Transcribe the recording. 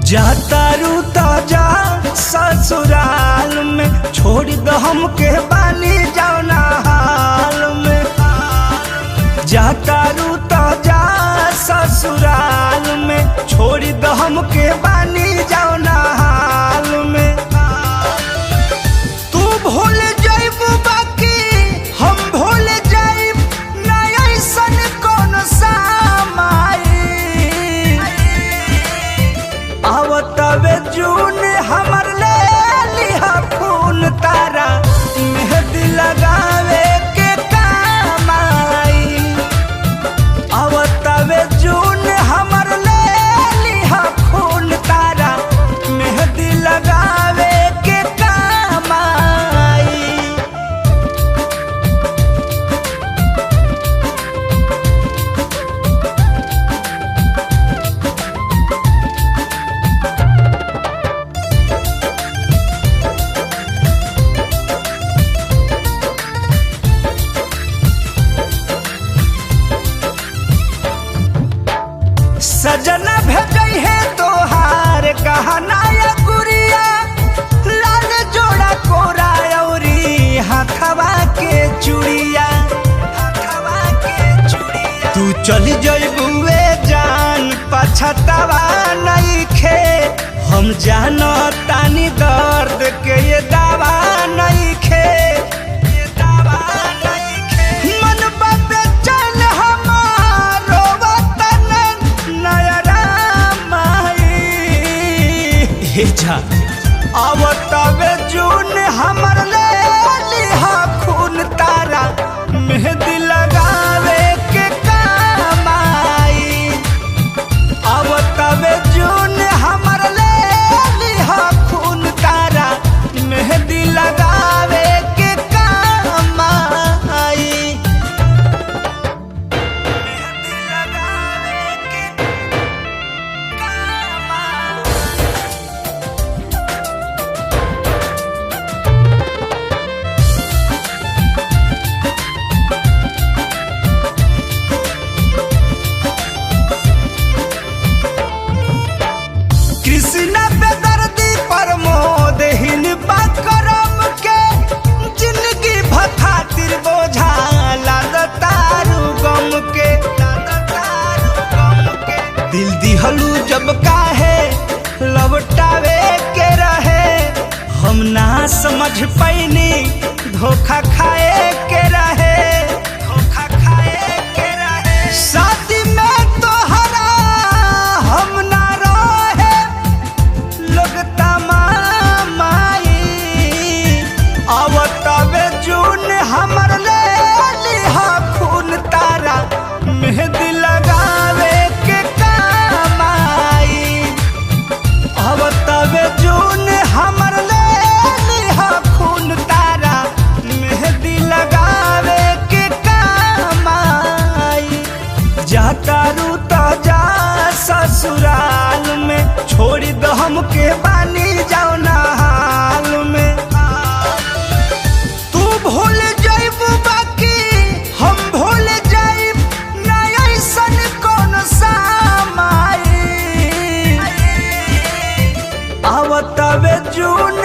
जाता रूता जा ससुराल में, छोड़ दो हमके बानी जाओ ना हाल में। जाता रूता जा ससुराल में, छोड़ दो हमके बानी जाओ ना हाल में। तू भूल जाइब बाकी हम भूल जाइब ना, ऐसन कौन सामाई आवतवे जून हमर ले लिहा खून तारा, मेहंदी लगावे के काम आई। आवतवे जून हमर ले लिहा खून तारा, मेहंदी लगावे के काम आई। सजना भेजई है तोहार गहना या गुड़िया, लाल जोड़ा कोरा औरी हाथवा के चूड़िया, हाथवा के चूड़िया। तू चली जइबुए जान पछतावा नइखे, हम जानो तानी दर्द के ये दावा नइखे, ये दावा नइखे। मन बाबे चल हमारो वतन नयरा माई। हे जा आवतवे जून हमर ले लिहा खून तारा, मेहंदी लगावे के काम आई। आवतवे जून हमर ले लिहा खून तारा, मेहंदी लगावे के काम आई। मेहंदी लगावे के काम आई। कृष्णा बेदर्दी प्रमोद हिन करम के, जिंदगी भखातिर बोझा लादतारू गम के, लादतारू गम के। दिल दिहलू जब काहे लौटावे के रहे, हम ना समझ पैनी धोखा खाए के रहे, धोखा खाए के रहे। शादी में तोहरा हम ना रहे लोग तमामाई। आवतवे जून हमर ले लिहा खून तारा, मेहंदी लगावे के काम आई। आवतवे जून हमर ले लिहा खून तारा, मेहंदी लगावे के काम आई। जाता रूता जा ससुराल में, छोड़ दो हमके बानी जाओ ना हाल में। तू भूल जाइब बाकी हम भूल जाइब ना, ऐसन कौन सामाई आवतवे जून